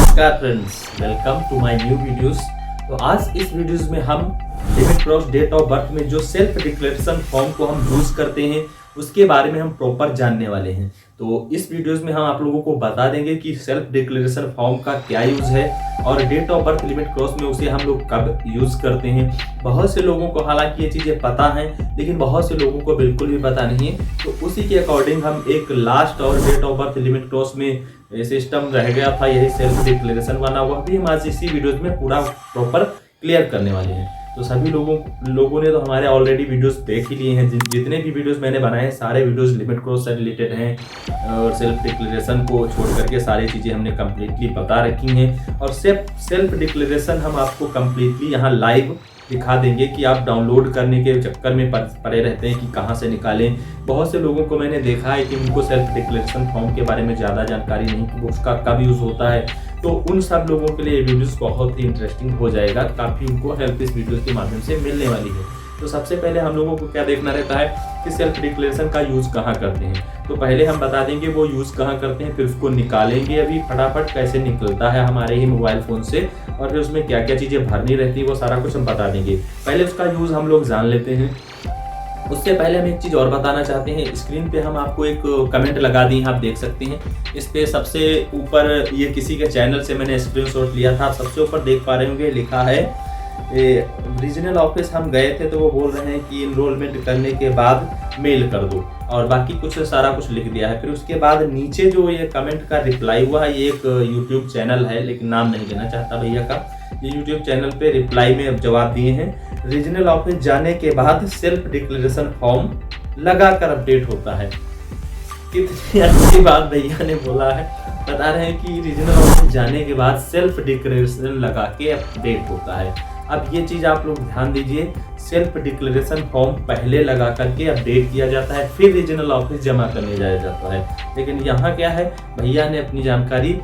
नमस्कार friends, welcome to my new videos. तो आज इस वीडियोस में हम limit cross date of birth में जो सेल्फ डिक्लेरेशन फॉर्म को हम यूज करते हैं उसके बारे में हम प्रॉपर जानने वाले हैं। तो इस वीडियोस में हम आप लोगों को बता देंगे कि सेल्फ डिक्लेरेशन फॉर्म का क्या यूज है और date of birth limit cross में उसे हम लोग कब यूज करते हैं। बहुत से लोगों को हालांकि ये चीज़ें पता हैं, लेकिन बहुत से लोगों को बिल्कुल भी पता नहीं है। तो उसी के अकॉर्डिंग हम एक लास्ट और date of birth limit cross में सिस्टम रह गया था, यही सेल्फ डिक्लेरेशन वाला, वह भी हम आज इसी वीडियोस में पूरा प्रॉपर क्लियर करने वाले हैं। तो सभी लोगों ने तो हमारे ऑलरेडी वीडियोस देख ही लिए हैं। जितने भी वीडियोस मैंने बनाए हैं सारे वीडियोस लिमिट क्रॉस से रिलेटेड हैं और सेल्फ डिक्लेरेशन को छोड़ करके सारी चीज़ें हमने कम्प्लीटली बता रखी हैं। और सेल्फ डिक्लेरेशन हम आपको कम्प्लीटली यहाँ लाइव दिखा देंगे कि आप डाउनलोड करने के चक्कर में पड़े रहते हैं कि कहाँ से निकालें। बहुत से लोगों को मैंने देखा है कि उनको सेल्फ डिक्लेरेशन फॉर्म के बारे में ज़्यादा जानकारी नहीं कि उसका कब यूज़ होता है। तो उन सब लोगों के लिए ये वीडियोस बहुत ही इंटरेस्टिंग हो जाएगा, काफ़ी उनको हेल्प इस वीडियोस के माध्यम से मिलने वाली है। तो सबसे पहले हम लोगों को क्या देखना रहता है कि सेल्फ डिक्लेरेशन का यूज़ कहाँ करते हैं। तो पहले हम बता देंगे वो यूज़ कहाँ करते हैं, फिर उसको निकालेंगे अभी फटाफट कैसे निकलता है हमारे ही मोबाइल फ़ोन से, और फिर उसमें क्या क्या चीज़ें भरनी रहती है वो सारा कुछ हम बता देंगे। पहले उसका यूज़ हम लोग जान लेते हैं। उससे पहले हम एक चीज़ और बताना चाहते हैं। स्क्रीन पे हम आपको एक कमेंट लगा दी, आप देख सकते हैं। इस पे सबसे ऊपर ये किसी के चैनल से मैंने स्क्रीनशॉट लिया था, आप सबसे ऊपर देख पा रहे होंगे लिखा है रीजनल ऑफिस हम गए थे तो वो बोल रहे हैं कि इनरोलमेंट करने के बाद मेल कर दो, और बाकी कुछ सारा कुछ लिख दिया है। फिर उसके बाद नीचे जो ये कमेंट का रिप्लाई हुआ है, ये एक यूट्यूब चैनल है लेकिन नाम नहीं लेना चाहता भैया का, ये यूट्यूब चैनल पे रिप्लाई में अब जवाब दिए हैं रीजनल ऑफिस जाने के बाद सेल्फ डिक्लेरेशन फॉर्म लगाकर अपडेट होता है। कितनी अच्छी बात भैया ने बोला है, बता रहे हैं कि रीजनल ऑफिस जाने के बाद सेल्फ डिक्लेरेशन लगा के अपडेट होता है। अब ये चीज़ आप लोग ध्यान दीजिए, सेल्फ डिक्लेरेशन फॉर्म पहले लगा करके अपडेट किया जाता है, फिर रीजनल ऑफिस जमा करने जाया जाता है। लेकिन यहाँ क्या है, भैया ने अपनी जानकारी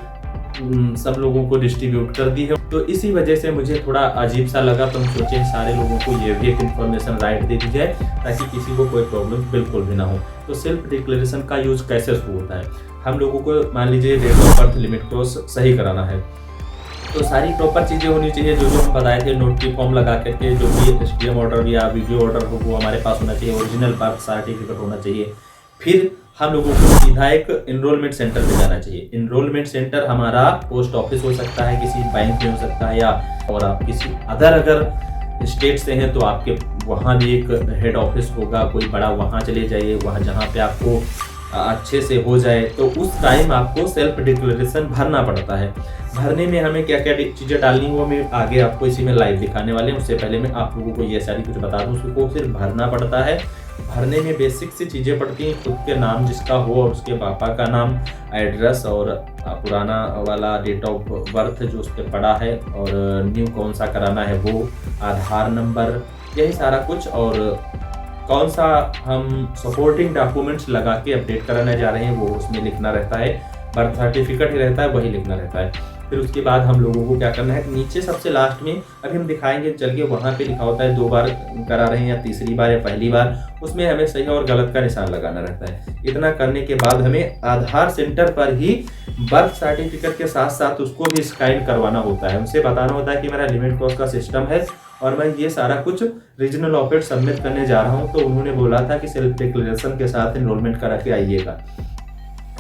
सब लोगों को डिस्ट्रीब्यूट कर दी है, तो इसी वजह से मुझे थोड़ा अजीब सा लगा। तो हम सोचे सारे लोगों को ये भी एक इन्फॉर्मेशन राइट दे दी जाए ताकि किसी को कोई प्रॉब्लम बिल्कुल भी ना हो। तो सेल्फ डिक्लेरेशन का यूज़ कैसे शुरू होता है, हम लोगों को मान लीजिए date of birth limit cross सही कराना है, तो सारी प्रॉपर चीज़ें होनी चाहिए जो हम बताए थे। नोटरी फॉर्म लगा करके जो भी STM ऑर्डर या वीडियो ऑर्डर हो वो हमारे पास होना चाहिए, ओरिजिनल बर्थ सर्टिफिकेट होना चाहिए। फिर हम लोगों को सीधा एक इनरोलमेंट सेंटर पे जाना चाहिए। इनरोलमेंट सेंटर हमारा पोस्ट ऑफिस हो सकता है, किसी बैंक में हो सकता है, या और आप किसी अगर स्टेट से हैं तो आपके वहाँ भी एक हेड ऑफिस होगा कोई बड़ा, वहाँ चले जाइए, वहाँ जहाँ पे आपको अच्छे से हो जाए। तो उस टाइम आपको सेल्फ डिक्लेरेशन भरना पड़ता है। भरने में हमें क्या क्या चीज़ें डालनी वो मैं आगे आपको इसी में लाइव दिखाने वाले हैं। उससे पहले मैं आप लोगों को ये सारी कुछ बता दूँ, उसको सिर्फ भरना पड़ता है। भरने में बेसिक सी चीज़ें पड़ती हैं, खुद के नाम जिसका हो और उसके पापा का नाम, एड्रेस और पुराना वाला डेट ऑफ बर्थ जो उस पर पड़ा है, और न्यू कौन सा कराना है वो, आधार नंबर, यही सारा कुछ, और कौन सा हम सपोर्टिंग डॉक्यूमेंट्स लगा के अपडेट कराने जा रहे हैं वो उसमें लिखना रहता है। बर्थ सर्टिफिकेट ही रहता है वही लिखना रहता है। फिर उसके बाद हम लोगों को क्या करना है, नीचे सबसे लास्ट में अभी हम दिखाएंगे चल के, वहाँ पे लिखा होता है 2 बार करा रहे हैं या तीसरी बार या पहली बार, उसमें हमें सही और गलत का निशान लगाना रहता है। इतना करने के बाद हमें आधार सेंटर पर ही बर्थ सर्टिफिकेट के साथ साथ उसको भी स्कैन करवाना होता है। उनसे बताना होता है कि मेरा लिमिट क्रॉस का सिस्टम है और मैं ये सारा कुछ रीजनल ऑफिस सबमिट करने जा रहा हूँ, तो उन्होंने बोला था कि सेल्फ डिक्लेरेशन के साथ इनरोलमेंट करा के आइएगा।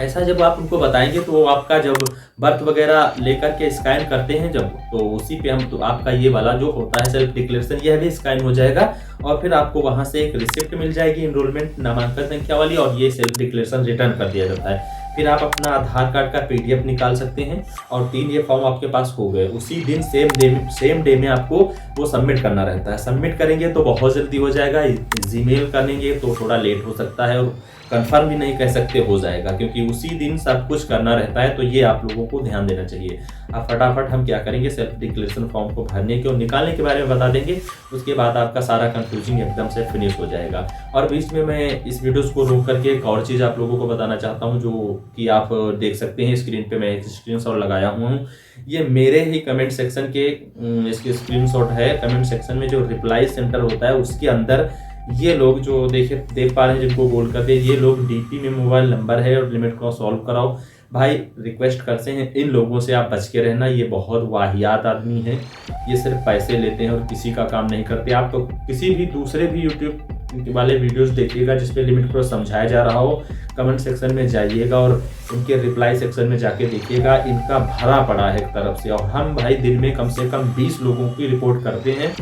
ऐसा जब आप उनको बताएंगे तो वो आपका जब बर्थ वगैरह लेकर के स्कैन करते हैं जब, तो उसी पे हम तो आपका ये वाला जो होता है सेल्फ डिक्लेरेशन यह भी स्कैन हो जाएगा, और फिर आपको वहाँ से एक रिसिप्ट मिल जाएगी इनरोलमेंट नामांकन संख्या वाली, और ये सेल्फ डिक्लेरेशन रिटर्न कर दिया जाता है। फिर आप अपना आधार कार्ड का PDF निकाल सकते हैं, और 3 ये फॉर्म आपके पास हो गए। उसी दिन सेम डे में आपको वो सबमिट करना रहता है। सबमिट करेंगे तो बहुत जल्दी हो जाएगा, जीमेल करेंगे तो थोड़ा लेट हो सकता है, और कंफर्म भी नहीं कह सकते हो जाएगा, क्योंकि उसी दिन सब कुछ करना रहता है। तो ये आप लोगों को ध्यान देना चाहिए। अब फटाफट हम क्या करेंगे, सेल्फ डिक्लेरेशन फॉर्म को भरने के और निकालने के बारे में बता देंगे। उसके बाद आपका सारा कंफ्यूजिंग एकदम से फिनिश हो जाएगा। और बीच में मैं इस वीडियोस को रोक करके एक और चीज़ आप लोगों को बताना चाहता हूँ, जो कि आप देख सकते हैं स्क्रीन पे। मैं एक स्क्रीनशॉट लगाया हुआ हूँ, ये मेरे ही कमेंट सेक्शन के इसके स्क्रीनशॉट है। कमेंट सेक्शन में जो रिप्लाई सेंटर होता है उसके अंदर ये लोग जो देख पा रहे हैं जिनको गोल्ड करते हैं, ये लोग डीपी में मोबाइल नंबर है और लिमिट क्रॉस सॉल्व कराओ। भाई रिक्वेस्ट करते हैं इन लोगों से आप बच के रहना, ये बहुत वाहियात आदमी है, ये सिर्फ पैसे लेते हैं और किसी का काम नहीं करते। आप तो किसी भी दूसरे भी यूट्यूब वाले वीडियोस देखिएगा जिस पे लिमिट क्रॉस समझाया जा रहा हो, कमेंट सेक्शन में जाइएगा और उनके रिप्लाई सेक्शन में जाके देखिएगा, इनका भरा पड़ा है एक तरफ से। और हम भाई दिन में कम से कम 20 लोगों की रिपोर्ट करते हैं,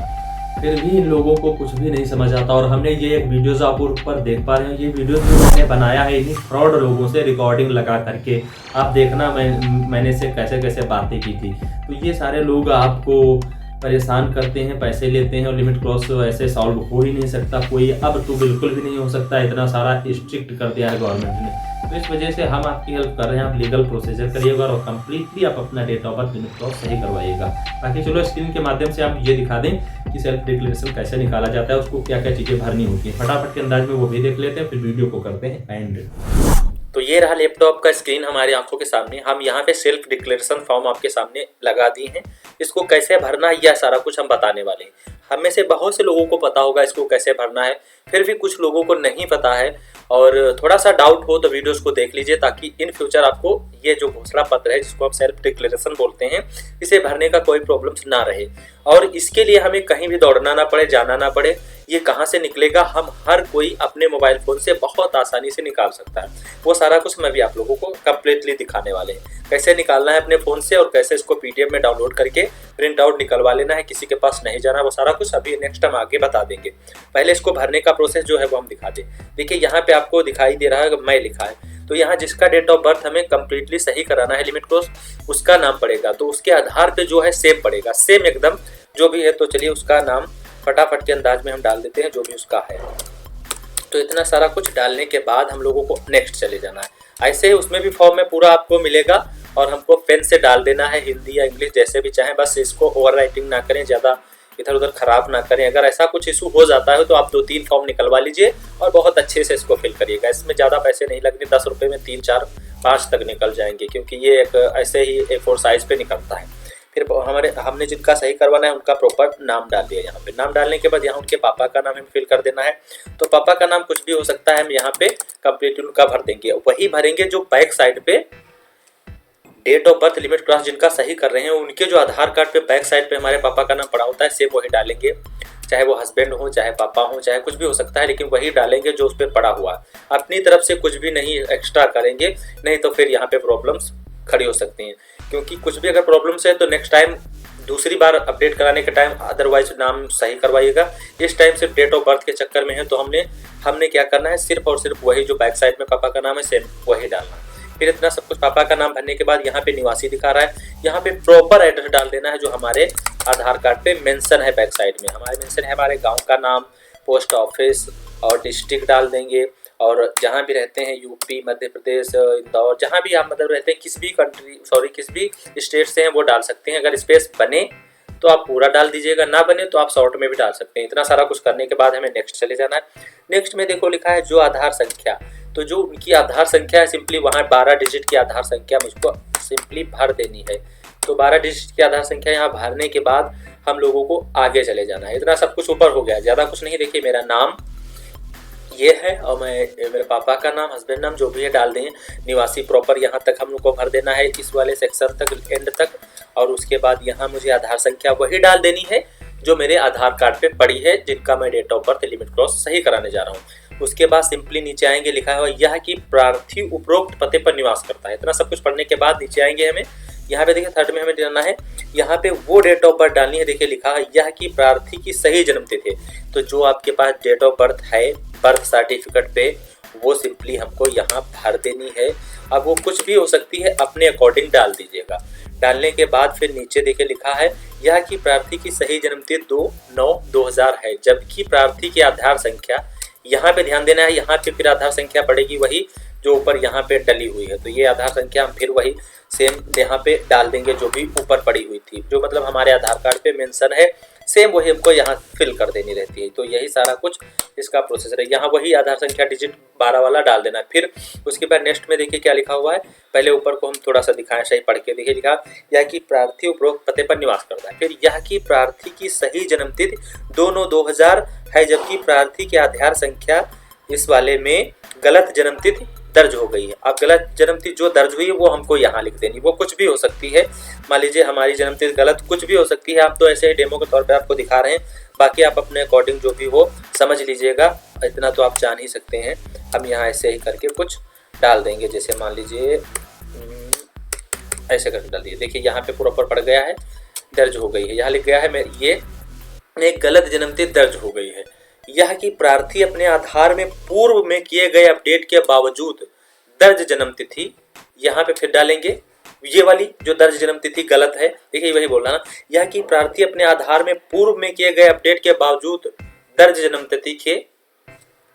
फिर भी इन लोगों को कुछ भी नहीं समझ आता। और हमने ये एक वीडियोस आप ऊपर देख पा रहे हैं, ये वीडियोस जो मैंने बनाया है इन्हीं फ्रॉड लोगों से रिकॉर्डिंग लगा करके। आप देखना मैंने से कैसे कैसे बातें की थी। तो ये सारे लोग आपको परेशान करते हैं, पैसे लेते हैं और लिमिट क्रॉस ऐसे सॉल्व हो ही नहीं सकता कोई, अब तो बिल्कुल भी नहीं हो सकता, इतना सारा स्ट्रिक्ट कर दिया है गवर्नमेंट ने। तो इस वजह से हम आपकी हेल्प कर रहे हैं, आप लीगल प्रोसीजर करिएगा और कंप्लीटली आप अपना date of birth limit cross सही करवाइएगा। बाकी चलो स्क्रीन के माध्यम से आप ये दिखा दें कि सेल्फ डिक्लेरेशन कैसे निकाला जाता है, उसको क्या क्या चीज़ें भरनी होती है, फटाफट के अंदाज में वो भी देख लेते हैं, फिर वीडियो को करते हैं एंड। तो ये रहा लैपटॉप का स्क्रीन हमारी आंखों के सामने। हम यहाँ पे सेल्फ डिक्लेरेशन फॉर्म आपके सामने लगा दिए हैं। इसको कैसे भरना है यह सारा कुछ हम बताने वाले हैं। हम में से बहुत से लोगों को पता होगा इसको कैसे भरना है, फिर भी कुछ लोगों को नहीं पता है और थोड़ा सा डाउट हो तो वीडियोस को देख लीजिए, ताकि इन फ्यूचर आपको ये जो घोषणा पत्र है जिसको आप सेल्फ डिक्लेरेशन बोलते हैं, इसे भरने का कोई प्रॉब्लम्स ना रहे और इसके लिए हमें कहीं भी दौड़ना ना पड़े, जाना ना पड़े। ये कहाँ से निकलेगा, हम हर कोई अपने मोबाइल फ़ोन से बहुत आसानी से निकाल सकता है। वो सारा कुछ मैं भी आप लोगों को कंप्लीटली दिखाने वाले हैं, कैसे निकालना है अपने फ़ोन से और कैसे इसको PDF में डाउनलोड करके प्रिंट आउट निकलवा लेना है, किसी के पास नहीं जाना। वो सारा कुछ अभी नेक्स्ट हम आगे बता देंगे। पहले इसको भरने का प्रोसेस जो है वो हम दिखा दें। देखिए यहाँ पे आपको दिखाई दे रहा है मैं लिखा है, तो यहाँ जिसका डेट ऑफ बर्थ हमें कंप्लीटली सही कराना है लिमिट क्रॉस, उसका नाम पड़ेगा, तो उसके आधार पे जो है सेम पड़ेगा, सेम एकदम जो भी है। तो चलिए उसका नाम फटाफट के अंदाज में हम डाल देते हैं जो भी उसका है। तो इतना सारा कुछ डालने के बाद हम लोगों को नेक्स्ट चले जाना है। ऐसे उसमें भी फॉर्म में पूरा आपको मिलेगा और हमको पेन से डाल देना है, हिंदी या इंग्लिश जैसे भी चाहें, बस इसको ओवर राइटिंग ना करें, ज़्यादा इधर उधर खराब ना करें। अगर ऐसा कुछ इशू हो जाता है तो आप 2-3 फॉर्म निकलवा लीजिए और बहुत अच्छे से इसको फिल करिएगा। इसमें ज़्यादा पैसे नहीं लगने, 10 रुपये में 3, 4, 5 तक निकल जाएंगे, क्योंकि ये एक ऐसे ही A4 साइज पे निकलता है। फिर हमने जिनका सही करवाना है उनका प्रॉपर नाम डाल दिया। यहाँ पे नाम डालने के बाद यहाँ उनके पापा का नाम हमें फिल कर देना है। तो पापा का नाम कुछ भी हो सकता है, हम यहाँ पे कंप्लीट उनका भर देंगे। वही भरेंगे जो बैक साइड पे date of birth limit cross जिनका सही कर रहे हैं, उनके जो आधार कार्ड पे बैक साइड पे हमारे पापा का नाम पड़ा होता है, सेम वही डालेंगे। चाहे वो हस्बैंड हो, चाहे पापा हो, चाहे कुछ भी हो सकता है, लेकिन वही डालेंगे जो उस पर पड़ा हुआ है। अपनी तरफ से कुछ भी नहीं एक्स्ट्रा करेंगे, नहीं तो फिर यहाँ पे प्रॉब्लम्स खड़ी हो सकती हैं। क्योंकि कुछ भी अगर प्रॉब्लम्स है तो नेक्स्ट टाइम दूसरी बार अपडेट कराने के टाइम अदरवाइज नाम सही करवाइएगा। इस टाइम सिर्फ डेट ऑफ बर्थ के चक्कर में है, तो हमने क्या करना है, सिर्फ और सिर्फ वही जो बैक साइड में पापा का नाम है सेम वही डालना। फिर इतना सब कुछ पापा का नाम भरने के बाद यहाँ पे निवासी दिखा रहा है, यहाँ पे प्रॉपर एड्रेस डाल देना है जो हमारे आधार कार्ड पे मेंशन है। बैक साइड में हमारे मेंशन है हमारे गांव का नाम, पोस्ट ऑफिस और डिस्ट्रिक्ट डाल देंगे। और जहाँ भी रहते हैं, यूपी, मध्य प्रदेश, इंदौर, जहाँ भी आप मतलब रहते हैं, किस भी स्टेट से हैं वो डाल सकते हैं। अगर स्पेस बने तो आप पूरा डाल दीजिएगा, ना बने तो आप शॉर्ट में भी डाल सकते हैं। इतना सारा कुछ करने के बाद हमें नेक्स्ट चले जाना है। नेक्स्ट में देखो लिखा है जो आधार संख्या, तो जो उनकी आधार संख्या है सिंपली वहाँ 12 डिजिट की आधार संख्या मुझको सिंपली भर देनी है। तो 12 डिजिट की आधार संख्या यहाँ भरने के बाद हम लोगों को आगे चले जाना है। इतना सब कुछ ऊपर हो गया, ज़्यादा कुछ नहीं। देखिए मेरा नाम ये है और मेरे पापा का नाम, हस्बैंड नाम जो भी है डाल दें। निवासी प्रॉपर यहाँ तक हम लोग को भर देना है, इस वाले सेक्शन तक, एंड तक। और उसके बाद यहाँ मुझे आधार संख्या वही डाल देनी है जो मेरे आधार कार्ड पे पड़ी है, जिनका मैं date of birth limit cross सही कराने जा रहा हूँ। उसके बाद सिंपली नीचे आएंगे, लिखा है यह कि प्रार्थी उपरोक्त पते पर निवास करता है। इतना सब कुछ पढ़ने के बाद नीचे आएंगे, हमें यहाँ पे देखिए थर्ड में हमें जाना है, यहाँ पे वो डेट ऑफ बर्थ डालनी है। देखिए लिखा है यह कि प्रार्थी की सही जन्म तिथि, तो जो आपके पास डेट ऑफ बर्थ है बर्थ सर्टिफिकेट पे, वो सिंपली हमको यहाँ भर देनी है। अब वो कुछ भी हो सकती है, अपने अकॉर्डिंग डाल दीजिएगा। डालने के बाद फिर नीचे देखिए लिखा है यह कि प्रार्थी की सही जन्म तिथि 2/9/2000 है, जबकि प्रार्थी की आधार संख्या, यहाँ पे ध्यान देना है, यहाँ पे फिर आधार संख्या पड़ेगी वही जो ऊपर यहाँ पे डली हुई है। तो ये आधार संख्या हम फिर वही सेम यहाँ पे डाल देंगे जो भी ऊपर पड़ी हुई थी, जो मतलब हमारे आधार कार्ड पे मेंशन है, सेम वही हमको यहाँ फिल कर देनी रहती है। तो यही सारा कुछ इसका प्रोसेसर है। यहाँ वही आधार संख्या डिजिट 12 वाला डाल देना है। फिर उसके बाद नेक्स्ट में देखिए क्या लिखा हुआ है, पहले ऊपर को हम थोड़ा सा दिखाएं, सही पढ़ के देखिए। लिखा यह कि प्रार्थी उपरोक्त पते पर निवास करता है। फिर यह कि प्रार्थी की सही जन्मतिथि 2/9/2000 है, जबकि प्रार्थी की आधार संख्या इस वाले में गलत जन्मतिथि दर्ज हो गई है। अब गलत जन्मतिथि जो दर्ज हुई है वो हमको यहाँ लिख देनी, वो कुछ भी हो सकती है। मान लीजिए हमारी जन्मतिथि गलत कुछ भी हो सकती है, आप तो ऐसे डेमो के तौर पे आपको दिखा रहे हैं, बाकी आप अपने अकॉर्डिंग जो भी हो समझ लीजिएगा, इतना तो आप जान ही सकते हैं। हम यहाँ ऐसे ही करके कुछ डाल देंगे, जैसे मान लीजिए ऐसे करके डाल दिए। देखिए यहाँ पे प्रॉपर पड़ गया है, दर्ज हो गई है। यहाँ लिख गया है मैं ये एक गलत जन्मतिथि दर्ज हो गई है। यह कि प्रार्थी अपने आधार में पूर्व में किए गए अपडेट के बावजूद दर्ज जन्मतिथि, यहाँ पे फिर डालेंगे ये वाली जो दर्ज जन्मतिथि गलत है। देखिए वही बोल रहा ना, यह कि प्रार्थी अपने आधार में पूर्व में किए गए अपडेट के बावजूद दर्ज जन्मतिथि के,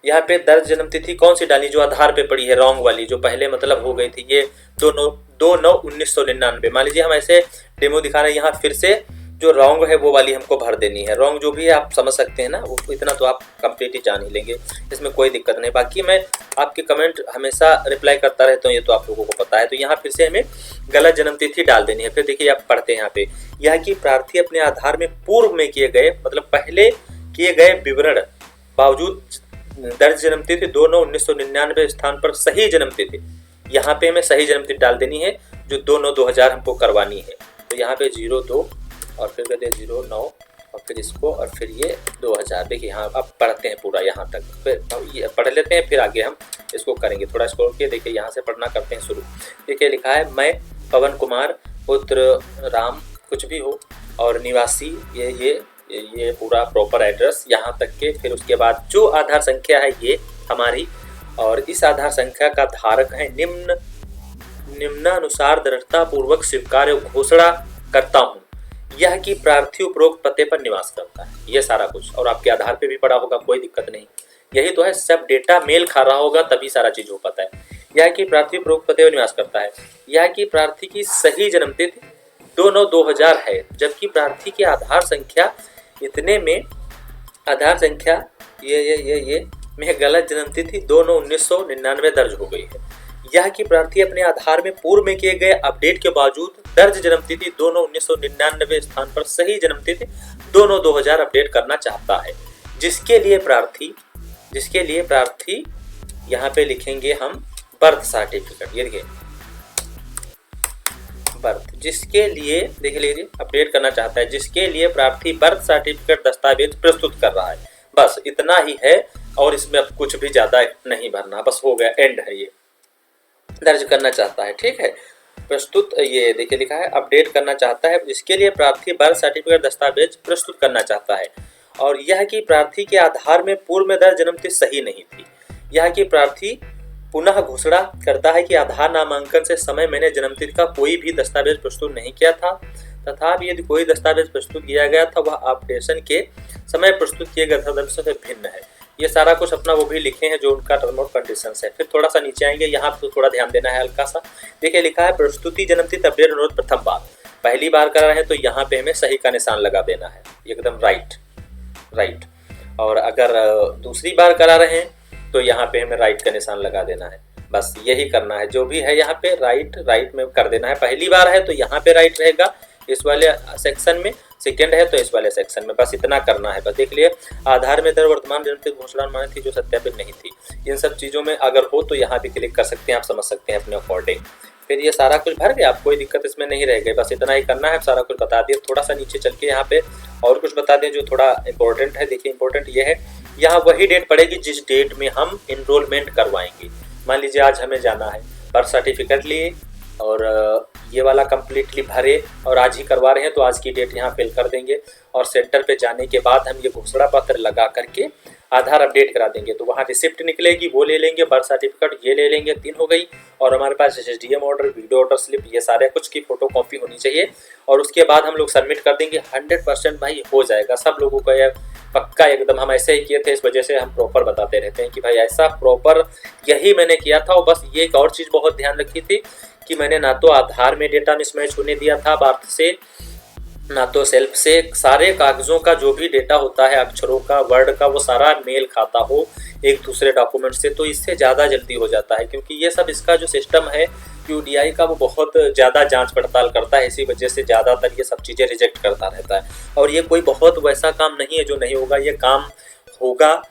यहाँ पे दर्ज जन्मतिथि कौन सी डाली, जो आधार पे पड़ी है रॉन्ग वाली, जो पहले मतलब हो गई थी, ये 2/9/1999। मान लीजिए हम ऐसे डेमो दिखा रहे हैं, यहाँ फिर से जो रॉन्ग है वो वाली हमको भर देनी है। रॉन्ग जो भी है आप समझ सकते हैं ना, वो इतना तो आप कंप्लीटली जान ही लेंगे, इसमें कोई दिक्कत नहीं। बाकी मैं आपके कमेंट हमेशा रिप्लाई करता रहता हूँ, ये तो आप लोगों को पता है। तो यहाँ फिर से हमें गलत जन्मतिथि डाल देनी है। फिर देखिए आप पढ़ते हैं यहाँ पे, यह कि प्रार्थी अपने आधार में पूर्व में किए गए, मतलब पहले किए गए विवरण बावजूद दर्ज जन्मतिथि 2/9/1999 स्थान पर सही जन्मतिथि, यहाँ पे हमें सही जन्मतिथि डाल देनी है, जो 2/9/2000 हमको करवानी है। तो यहाँ पे 02 और फिर कहते हैं 09 और फिर इसको और फिर ये 2000। देखिए यहाँ आप पढ़ते हैं पूरा यहाँ तक, फिर ये पढ़ लेते हैं, फिर आगे हम इसको करेंगे। थोड़ा स्क्रॉल किए, देखिए यहाँ से पढ़ना करते हैं शुरू। देखिए लिखा है मैं पवन कुमार पुत्र राम कुछ भी हो और निवासी ये पूरा प्रॉपर एड्रेस यहाँ तक के। फिर उसके बाद जो आधार संख्या है ये हमारी, और इस आधार संख्या का धारक है निम्नानुसार दृढ़ता पूर्वक स्वीकार्य घोषणा करता हूँ यह कि प्रार्थी उपरोक्त पते पर निवास करता है। ये सारा कुछ, और आपके आधार पे भी पड़ा होगा, कोई दिक्कत नहीं। यही तो है, सब डेटा मेल खा रहा होगा तभी सारा चीज हो पाता है। यह कि प्रार्थी उपरोक्त पते पर निवास करता है। यह कि प्रार्थी की सही जन्मतिथि 2/9/2000 है, जबकि प्रार्थी की आधार संख्या इतने में आधार संख्या ये में गलत जन्मतिथि 2/9/1999 दर्ज हो गई है। यह कि प्रार्थी अपने आधार में पूर्व में किए गए अपडेट के बावजूद दर्ज जन्मतिथि 2/9/1999 स्थान पर सही जन्मतिथि 2/9/2000 अपडेट करना चाहता है, जिसके लिए प्रार्थी यहाँ पे लिखेंगे हम बर्थ सर्टिफिकेट। ये देखिए बर्थ, जिसके लिए देख लीजिए अपडेट करना चाहता है, जिसके लिए प्रार्थी बर्थ सर्टिफिकेट दस्तावेज प्रस्तुत कर रहा है। बस इतना ही है, और इसमें अब कुछ भी ज्यादा नहीं भरना, बस हो गया, एंड है। ये दर्ज करना चाहता है, ठीक है। प्रस्तुत, ये देखिए लिखा है अपडेट करना चाहता है, जिसके लिए प्रार्थी बर्थ सर्टिफिकेट दस्तावेज प्रस्तुत करना चाहता है, और यह कि प्रार्थी के आधार में पूर्व में दर्ज जन्मतिथि सही नहीं थी। यह कि प्रार्थी पुनः घोषणा करता है कि आधार नामांकन से समय मैंने जन्मतिथि का कोई भी दस्तावेज प्रस्तुत नहीं किया था, तथा यदि कोई दस्तावेज प्रस्तुत किया गया था वह अपडेशन के समय प्रस्तुत किए गए दस्तावेज से भिन्न है। ये सारा कुछ अपना वो भी लिखे हैं जो उनका टर्म और कंडीशंस है। फिर थोड़ा सा नीचे आएंगे, यहाँ पे थोड़ा ध्यान देना है हल्का सा। देखिए लिखा है प्रस्तुति जन्मतिथि अपडेट अनुरोध प्रथम बार, पहली बार कर रहे हैं तो यहाँ पे हमें सही का निशान लगा देना है, एकदम राइट। और अगर दूसरी बार करा रहे हैं तो यहाँ पे हमें राइट का निशान लगा देना है। बस यही करना है, जो भी है यहाँ पे राइट में कर देना है। पहली बार है तो यहाँ पे राइट रहेगा इस वाले सेक्शन में, सेकंड है तो इस वाले सेक्शन में, बस इतना करना है। बस देख लिए आधार में दर वर्तमान जन्मतिथि घोषणा मानी थी जो सत्यापित नहीं थी। इन सब चीज़ों में अगर हो तो यहाँ भी क्लिक कर सकते हैं, आप समझ सकते हैं अपने अकॉर्डिंग। फिर ये सारा कुछ भर गया, आप कोई दिक्कत इसमें नहीं रह गई, बस इतना ही करना है। सारा कुछ बता दिया। थोड़ा सा नीचे चल के यहाँ पे और कुछ बता दें जो थोड़ा इंपॉर्टेंट है। देखिए इंपॉर्टेंट ये है, यहाँ वही डेट पड़ेगी जिस डेट में हम इनरोलमेंट करवाएंगे। मान लीजिए आज हमें जाना है, बर्थ सर्टिफिकेट लिए और ये वाला कम्प्लीटली भरे और आज ही करवा रहे हैं तो आज की डेट यहाँ फिल कर देंगे, और सेंटर पे जाने के बाद हम ये घोषणा पत्र लगा करके आधार अपडेट करा देंगे। तो वहाँ रिसिप्ट निकलेगी, वो ले लेंगे, बर्थ सर्टिफिकेट ये ले लेंगे, 3 हो गई। और हमारे पास SSDM order, video order slip, ये सारे कुछ की फोटो कॉपी होनी चाहिए, और उसके बाद हम लोग सबमिट कर देंगे। 100% भाई हो जाएगा, सब लोगों का यह पक्का एकदम। हम ऐसे ही किए थे, इस वजह से हम प्रॉपर बताते रहते हैं कि भाई ऐसा प्रॉपर यही मैंने किया था। और बस ये एक और चीज़ बहुत ध्यान रखी थी कि मैंने ना तो आधार में डेटा मिसमैच होने दिया था बर्थ से, ना तो सेल्फ से सारे कागज़ों का जो भी डेटा होता है, अक्षरों का, वर्ड का, वो सारा मेल खाता हो एक दूसरे डॉक्यूमेंट से, तो इससे ज़्यादा जल्दी हो जाता है। क्योंकि ये सब इसका जो सिस्टम है यूडीआई का, वो बहुत ज़्यादा जांच पड़ताल करता है, इसी वजह से ज़्यादातर ये सब चीज़ें रिजेक्ट करता रहता है। और ये कोई बहुत वैसा काम नहीं है जो नहीं होगा, ये काम होगा,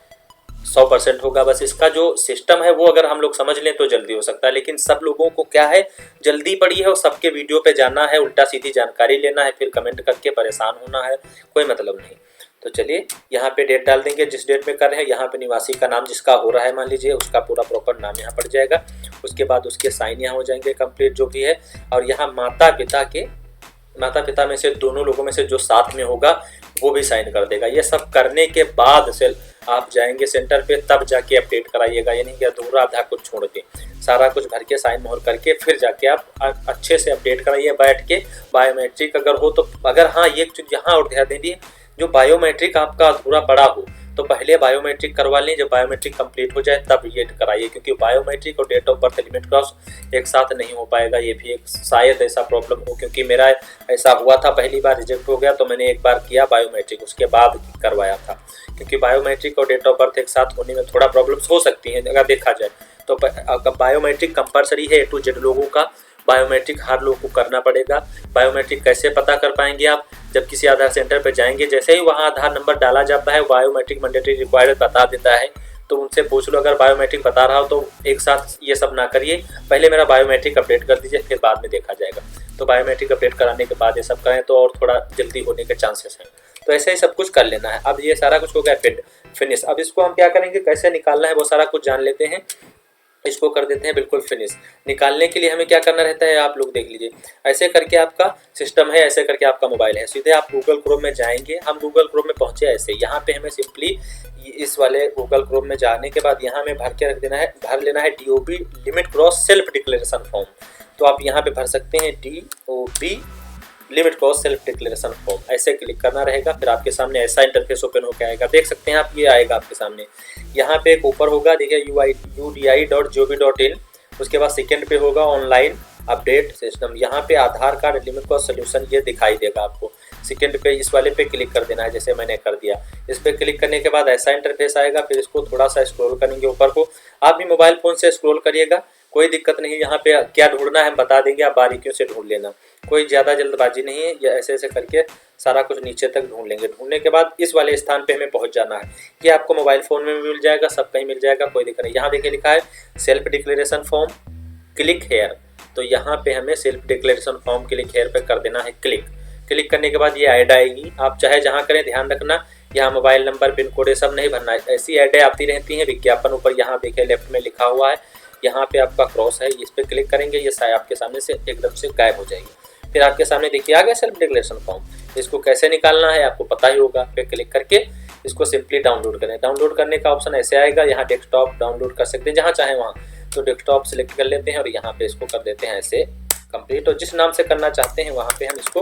100% होगा। बस इसका जो सिस्टम है वो अगर हम लोग समझ लें तो जल्दी हो सकता है। लेकिन सब लोगों को क्या है, जल्दी पड़ी है और सबके वीडियो पे जाना है, उल्टा सीधी जानकारी लेना है, फिर कमेंट करके परेशान होना है, कोई मतलब नहीं। तो चलिए यहाँ पे डेट डाल देंगे जिस डेट में कर रहे हैं। यहाँ पे निवासी का नाम जिसका हो रहा है मान लीजिए, उसका पूरा प्रॉपर नाम यहाँ पड़ जाएगा। उसके बाद उसके साइन यहाँ हो जाएंगे कंप्लीट जो भी है। और यहाँ माता पिता में से दोनों लोगों में से जो साथ में होगा वो भी साइन कर देगा। ये सब करने के बाद से आप जाएंगे सेंटर पे, तब जाके अपडेट कराइएगा। यानी कि अधूरा आधा कुछ छोड़ के सारा कुछ भर के साइन मोहर करके फिर जाके आप अच्छे से अपडेट कराइए बैठ के। बायोमेट्रिक अगर हो तो, अगर हाँ ये चीज़ यहाँ और ध्यान दीजिए, जो बायोमेट्रिक आपका अधूरा पड़ा हो तो पहले बायोमेट्रिक करवा लें। जब बायोमेट्रिक कंप्लीट हो जाए तब ये कराइए, क्योंकि बायोमेट्रिक और date of birth limit cross एक साथ नहीं हो पाएगा। ये भी एक शायद ऐसा प्रॉब्लम हो, क्योंकि मेरा ऐसा हुआ था, पहली बार रिजेक्ट हो गया तो मैंने एक बार किया बायोमेट्रिक, उसके बाद करवाया था। क्योंकि बायोमेट्रिक और डेट ऑफ बर्थ एक साथ होने में थोड़ा प्रॉब्लम्स हो सकती हैं अगर देखा जाए तो। बायोमेट्रिक कंपलसरी है, A to Z लोगों का बायोमेट्रिक हर लोग को करना पड़ेगा। बायोमेट्रिक कैसे पता कर पाएंगे आप, जब किसी आधार सेंटर पर जाएंगे, जैसे ही वहाँ आधार नंबर डाला जाता है बायोमेट्रिक मैंडेटरी रिक्वायर्ड बता देता है, तो उनसे पूछ लो। अगर बायोमेट्रिक बता रहा हो तो एक साथ ये सब ना करिए, पहले मेरा बायोमेट्रिक अपडेट कर दीजिए, फिर बाद में देखा जाएगा। तो बायोमेट्रिक अपडेट कराने के बाद ये सब करें तो और थोड़ा जल्दी होने के चांसेस हैं। तो ऐसे ही सब कुछ कर लेना है। अब ये सारा कुछ हो गया फिनिश। अब इसको हम क्या करेंगे, कैसे निकालना है वो सारा कुछ जान लेते हैं। इसको कर देते हैं बिल्कुल फिनिश। निकालने के लिए हमें क्या करना रहता है आप लोग देख लीजिए। ऐसे करके आपका सिस्टम है, ऐसे करके आपका मोबाइल है, सीधे आप गूगल क्रोम में जाएंगे। हम गूगल क्रोम में पहुंचे ऐसे, यहाँ पे हमें सिंपली इस वाले गूगल क्रोम में जाने के बाद यहाँ में भर के रख देना है, भर लेना है DOB limit cross self declaration form. तो आप यहाँ पे भर सकते हैं DOB limit cross self declaration form, ऐसे क्लिक करना रहेगा। फिर आपके सामने ऐसा इंटरफेस ओपन होकर आएगा, देख सकते हैं आप, ये आएगा आपके सामने। यहाँ पे एक ऊपर होगा देखिए udi.gov.in, उसके बाद सेकंड पे होगा ऑनलाइन अपडेट सिस्टम। यहाँ पे आधार कार्ड लिमिट क्रॉस सोल्यूशन ये दिखाई देगा आपको। सेकंड पे इस वाले पे क्लिक कर देना है, जैसे मैंने कर दिया। इस पे क्लिक करने के बाद ऐसा इंटरफेस आएगा। फिर इसको थोड़ा सा स्क्रॉल करेंगे ऊपर को, आप भी मोबाइल फ़ोन से स्क्रॉल करिएगा, कोई दिक्कत नहीं। यहाँ पे क्या ढूंढना है हम बता देंगे, आप बारीकियों से ढूंढ लेना, कोई ज़्यादा जल्दबाजी नहीं है। या ऐसे ऐसे करके सारा कुछ नीचे तक ढूंढ लेंगे। ढूंढने के बाद इस वाले स्थान पे हमें पहुंच जाना है। ये आपको मोबाइल फ़ोन में भी मिल जाएगा, सब कहीं मिल जाएगा, कोई दिक्कत नहीं। यहाँ देखिए लिखा है self declaration form click here, तो यहाँ पे हमें self declaration form click here पे कर देना है क्लिक। क्लिक करने के बाद ये ऐड आएगी, आप चाहे जहाँ करें ध्यान रखना, यहाँ मोबाइल नंबर पिन कोड ये सब नहीं भरना है। ऐसी ऐडें आती रहती हैं, विज्ञापन ऊपर यहाँ देखिए लेफ्ट में लिखा हुआ है, यहाँ पे आपका क्रॉस है, इस पर क्लिक करेंगे, ये साया आपके सामने से एकदम से गायब हो जाएगी। फिर आपके सामने देखिए आ गया सेल्फ डिक्लेरेशन फॉर्म। इसको कैसे निकालना है आपको पता ही होगा। फिर क्लिक करके इसको सिंपली डाउनलोड करें। डाउनलोड करने का ऑप्शन ऐसे आएगा, यहाँ डेस्कटॉप डाउनलोड कर सकते हैं जहाँ चाहें वहाँ, तो डेस्कटॉप सेलेक्ट कर लेते हैं और यहाँ पे इसको कर देते हैं ऐसे कंप्लीट। और जिस नाम से करना चाहते हैं वहाँ पे हम इसको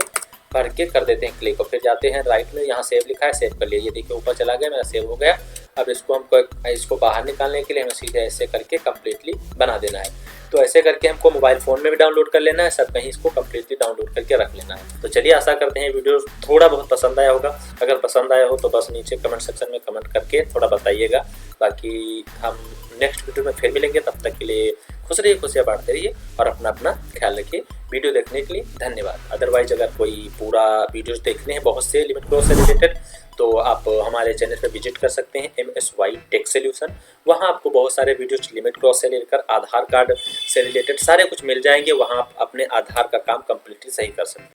भर के कर देते हैं क्लिक। और फिर जाते हैं राइट में, यहाँ सेव लिखा है, सेव कर लिए। ये देखिए ऊपर चला गया, मेरा सेव हो गया। अब इसको बाहर निकालने के लिए हमें सीधे ऐसे करके कम्प्लीटली बना देना है। तो ऐसे करके हमको मोबाइल फ़ोन में भी डाउनलोड कर लेना है, सब कहीं इसको कम्प्लीटली डाउनलोड करके रख लेना है। तो चलिए आशा करते हैं वीडियो थोड़ा बहुत पसंद आया होगा। अगर पसंद आया हो तो बस नीचे कमेंट सेक्शन में कमेंट करके थोड़ा बताइएगा। बाकी हम नेक्स्ट वीडियो में फिर मिलेंगे, तब तक के लिए खुश रहिए, खुशियाँ बांटते रहिए और अपना ख्याल रखिए। वीडियो देखने के लिए धन्यवाद। अदरवाइज अगर कोई पूरा वीडियोस देखने हैं बहुत से लिमिट क्रॉस से रिलेटेड, तो आप हमारे चैनल पर विजिट कर सकते हैं MSY टेक सोल्यूशन। वहाँ आपको बहुत सारे वीडियोस लिमिट क्रॉस से लेकर आधार कार्ड से रिलेटेड सारे कुछ मिल जाएंगे। वहाँ आप अपने आधार का काम कम्प्लीटली सही कर सकते हैं।